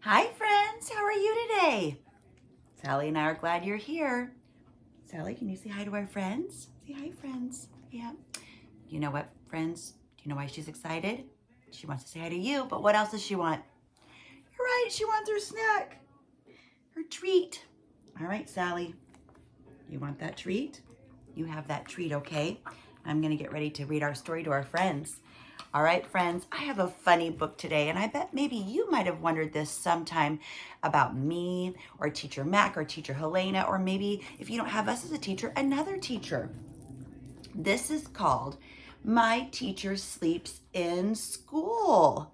Hi friends, how are you today? Sally and I are glad you're here. Sally, can you say hi to our friends? Say hi, friends. Yeah. You know what, friends? Do you know why she's excited? She wants to say hi to you, but what else does she want? You're right, she wants her snack, her treat. All right, Sally, you want that treat? You have that treat, okay? I'm gonna get ready to read our story to our friends. All right, friends, I have a funny book today, and I bet maybe you might have wondered this sometime about me or Teacher Mac or Teacher Helena, or maybe if you don't have us as a teacher, another teacher. This is called My Teacher Sleeps in School.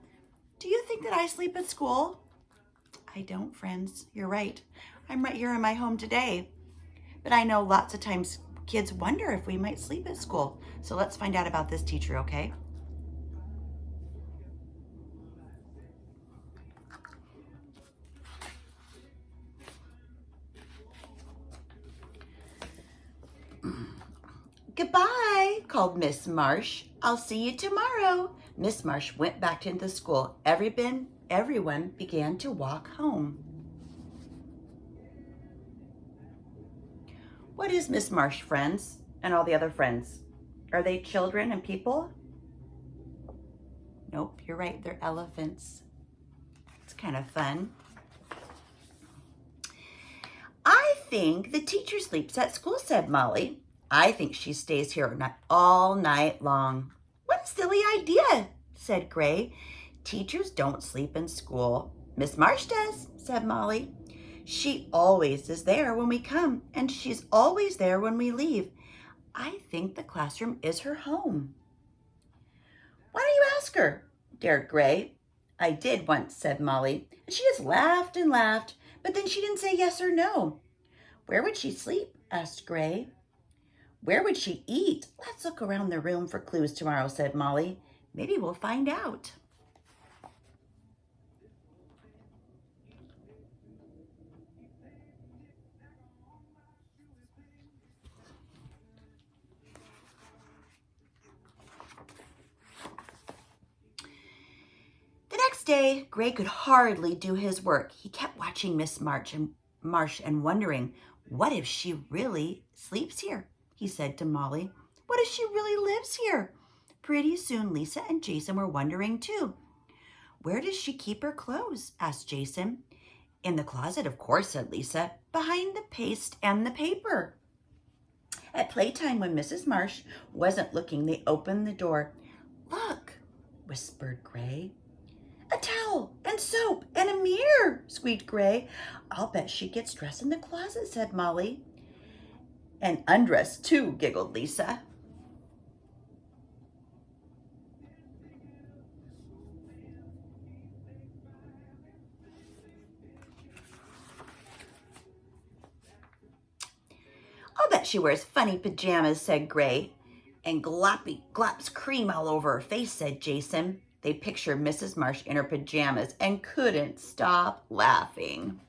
Do you think that I sleep at school? I don't, friends. You're right. I'm right here in my home today. But I know lots of times kids wonder if we might sleep at school. So let's find out about this teacher, okay? Goodbye, called Miss Marsh. I'll see you tomorrow. Miss Marsh went back into school. Everyone began to walk home. What is Miss Marsh, friends, and all the other friends? Are they children and people? Nope, you're right, they're elephants. It's kind of fun. I think the teacher sleeps at school, said Molly. I think she stays here all night long. What a silly idea, said Gray. Teachers don't sleep in school. Miss Marsh does, said Molly. She always is there when we come, and she's always there when we leave. I think the classroom is her home. Why don't you ask her? Dared Gray. I did once, said Molly, and she just laughed and laughed, but then she didn't say yes or no. Where would she sleep? Asked Gray. Where would she eat? Let's look around the room for clues tomorrow, said Molly. Maybe we'll find out. The next day, Gray could hardly do his work. He kept watching Miss Marsh and wondering, what if she really sleeps here? He said to Molly. What if she really lives here? Pretty soon, Lisa and Jason were wondering too. Where does she keep her clothes? Asked Jason. In the closet, of course, said Lisa, behind the paste and the paper. At playtime, when Mrs. Marsh wasn't looking, they opened the door. Look, whispered Gray. A towel and soap and a mirror, squeaked Gray. I'll bet she gets dressed in the closet, said Molly. And undressed too, giggled Lisa. I'll bet she wears funny pajamas, said Gray. And glops cream all over her face, said Jason. They pictured Mrs. Marsh in her pajamas and couldn't stop laughing.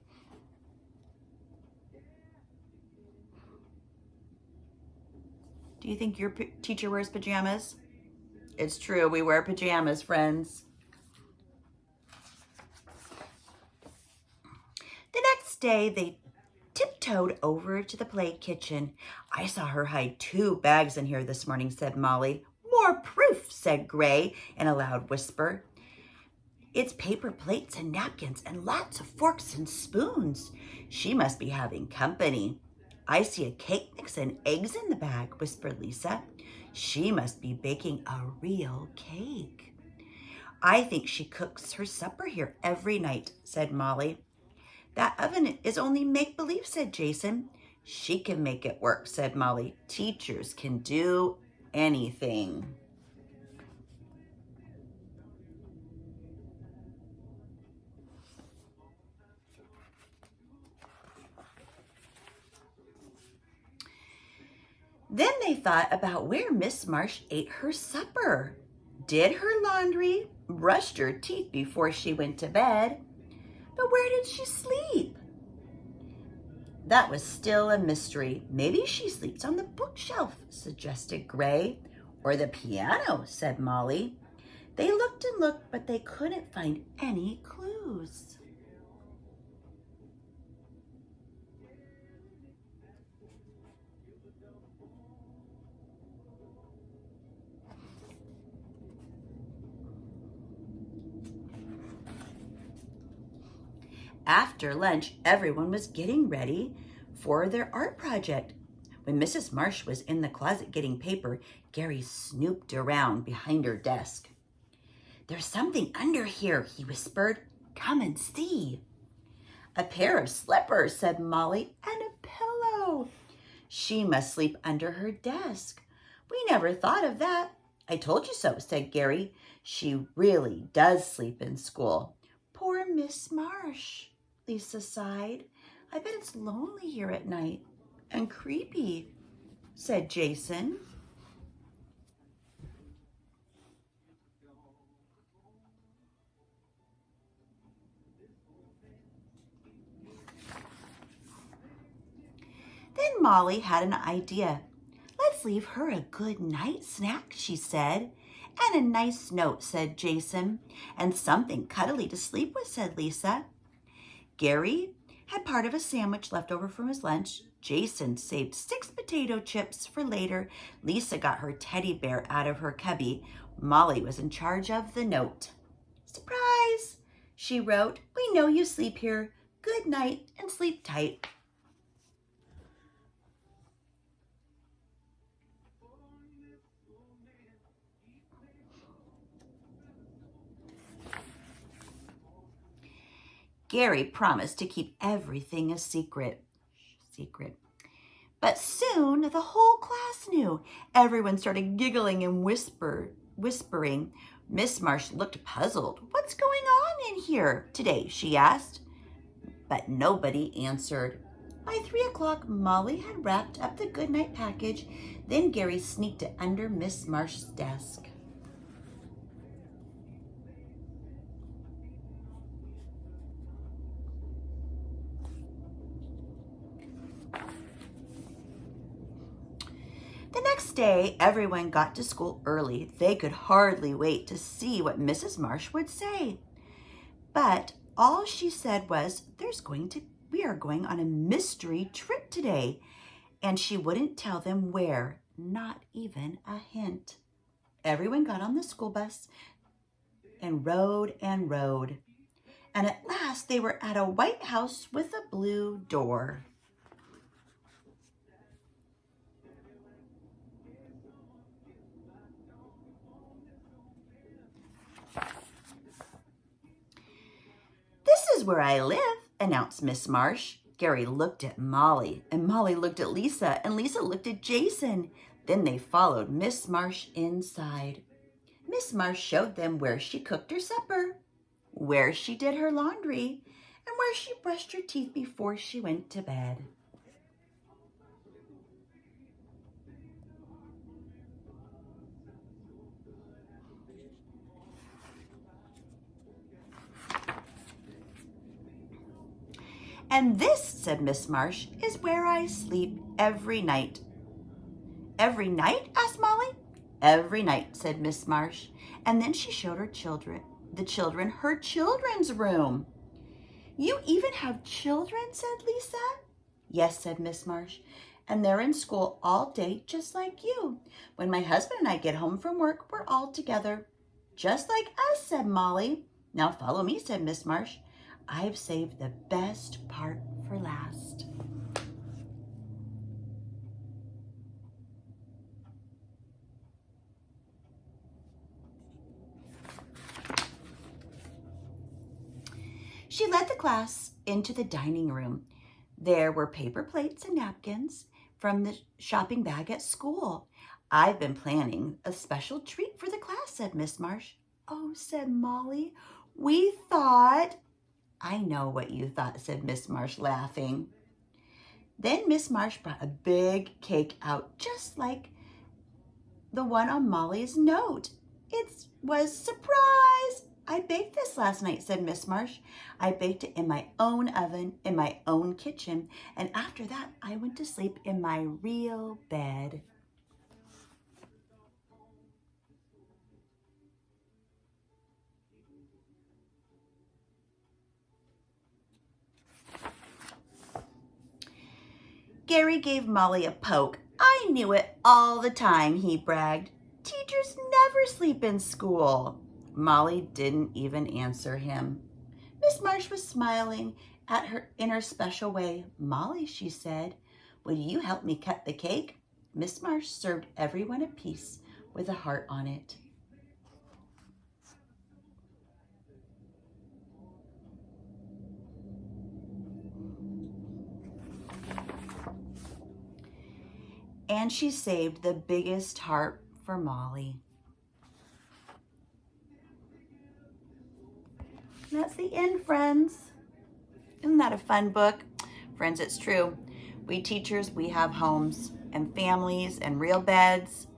Do you think your teacher wears pajamas? It's true, we wear pajamas, friends. The next day, they tiptoed over to the play kitchen. I saw her hide 2 bags in here this morning, said Molly. More proof, said Gray in a loud whisper. It's paper plates and napkins and lots of forks and spoons. She must be having company. I see a cake mix and eggs in the bag, whispered Lisa. She must be baking a real cake. I think she cooks her supper here every night, said Molly. That oven is only make-believe, said Jason. She can make it work, said Molly. Teachers can do anything. Then they thought about where Miss Marsh ate her supper, did her laundry, brushed her teeth before she went to bed. But where did she sleep? That was still a mystery. Maybe she sleeps on the bookshelf, suggested Gray. Or the piano, said Molly. They looked and looked, but they couldn't find any clues. After lunch, everyone was getting ready for their art project. When Mrs. Marsh was in the closet getting paper, Gary snooped around behind her desk. "There's something under here," he whispered. "Come and see." "A pair of slippers," said Molly, "and a pillow." "She must sleep under her desk. We never thought of that." "I told you so," said Gary. "She really does sleep in school." "Poor Miss Marsh," Lisa sighed. "I bet it's lonely here at night." "And creepy," said Jason. Then Molly had an idea. "Let's leave her a good night snack," she said. "And a nice note," said Jason. "And something cuddly to sleep with," said Lisa. Gary had part of a sandwich left over from his lunch. Jason saved 6 potato chips for later. Lisa got her teddy bear out of her cubby. Molly was in charge of the note. "Surprise," she wrote. "We know you sleep here. Good night and sleep tight." Gary promised to keep everything a secret. But soon the whole class knew. Everyone started giggling and whispering. Miss Marsh looked puzzled. "What's going on in here today?" she asked. But nobody answered. By 3 o'clock, Molly had wrapped up the goodnight package. Then Gary sneaked it under Miss Marsh's desk. The next day, everyone got to school early. They could hardly wait to see what Mrs. Marsh would say. But all she said was, we are going on a mystery trip today. And she wouldn't tell them where, not even a hint. Everyone got on the school bus and rode and rode. And at last they were at a white house with a blue door. "This is where I live," announced Miss Marsh. Gary looked at Molly, and Molly looked at Lisa, and Lisa looked at Jason. Then they followed Miss Marsh inside. Miss Marsh showed them where she cooked her supper, where she did her laundry, and where she brushed her teeth before she went to bed. "And this," said Miss Marsh, "is where I sleep every night." "Every night?" asked Molly. "Every night," said Miss Marsh. And then she showed her children her children's room. "You even have children?" said Lisa. "Yes," said Miss Marsh. "And they're in school all day, just like you. When my husband and I get home from work, we're all together." "Just like us," said Molly. "Now follow me," said Miss Marsh. "I've saved the best part for last." She led the class into the dining room. There were paper plates and napkins from the shopping bag at school. "I've been planning a special treat for the class," said Miss Marsh. "Oh," said Molly, "we thought—" "I know what you thought," said Miss Marsh, laughing. Then Miss Marsh brought a big cake out, just like the one on Molly's note. "It was surprise. I baked this last night," said Miss Marsh. "I baked it in my own oven, in my own kitchen, and after that I went to sleep in my real bed." Gary gave Molly a poke. "I knew it all the time," he bragged. "Teachers never sleep in school." Molly didn't even answer him. Miss Marsh was smiling, In her special way, "Molly," she said, "will you help me cut the cake?" Miss Marsh served everyone a piece with a heart on it. And she saved the biggest heart for Molly. And that's the end, friends. Isn't that a fun book? Friends, it's true. We teachers, we have homes and families and real beds.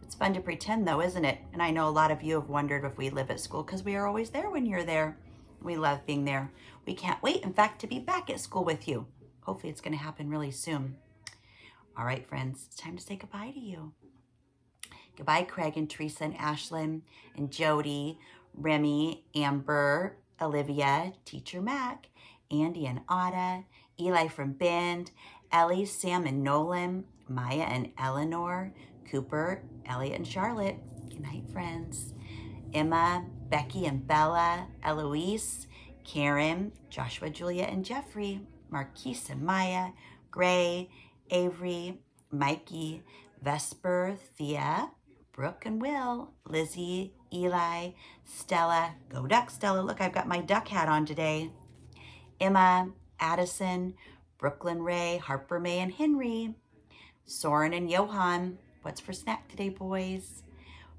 It's fun to pretend though, isn't it? And I know a lot of you have wondered if we live at school because we are always there when you're there. We love being there. We can't wait, in fact, to be back at school with you. Hopefully it's going to happen really soon. All right, friends, it's time to say goodbye to you. Goodbye, Craig and Teresa and Ashlyn and Jody, Remy, Amber, Olivia, Teacher Mac, Andy and Ada, Eli from Bend, Ellie, Sam and Nolan, Maya and Eleanor, Cooper, Elliot and Charlotte. Good night, friends. Emma, Becky and Bella, Eloise, Karen, Joshua, Julia and Jeffrey, Marquise and Maya, Gray, Avery, Mikey, Vesper, Thea, Brooke and Will, Lizzie, Eli, Stella. Go Duck, Stella. Look, I've got my duck hat on today. Emma, Addison, Brooklyn Ray, Harper May and Henry, Soren and Johan. What's for snack today, boys?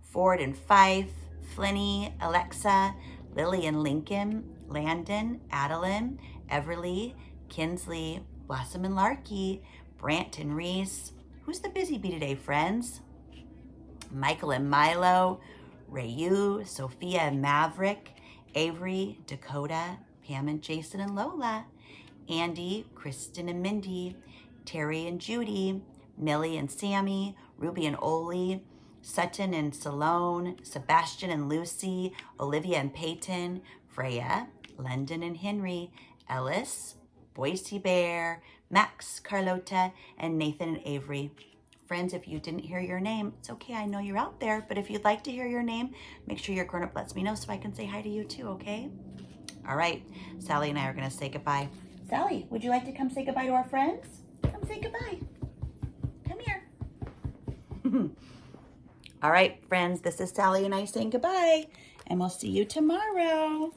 Ford and Fife, Flinny, Alexa, Lily and Lincoln, Landon, Adeline, Everly, Kinsley, Blossom and Larky, Brant and Reese. Who's the busy bee today, friends? Michael and Milo, Rayu, Sophia and Maverick, Avery, Dakota, Pam and Jason and Lola, Andy, Kristen and Mindy, Terry and Judy, Millie and Sammy, Ruby and Oli, Sutton and Salone, Sebastian and Lucy, Olivia and Peyton, Freya, London and Henry, Ellis, Boise Bear, Max, Carlota, and Nathan and Avery. Friends, if you didn't hear your name, it's okay, I know you're out there, but if you'd like to hear your name, make sure your grown-up lets me know so I can say hi to you too, okay? All right, Sally and I are gonna say goodbye. Sally, would you like to come say goodbye to our friends? Come say goodbye. Come here. All right, friends, this is Sally and I saying goodbye, and we'll see you tomorrow.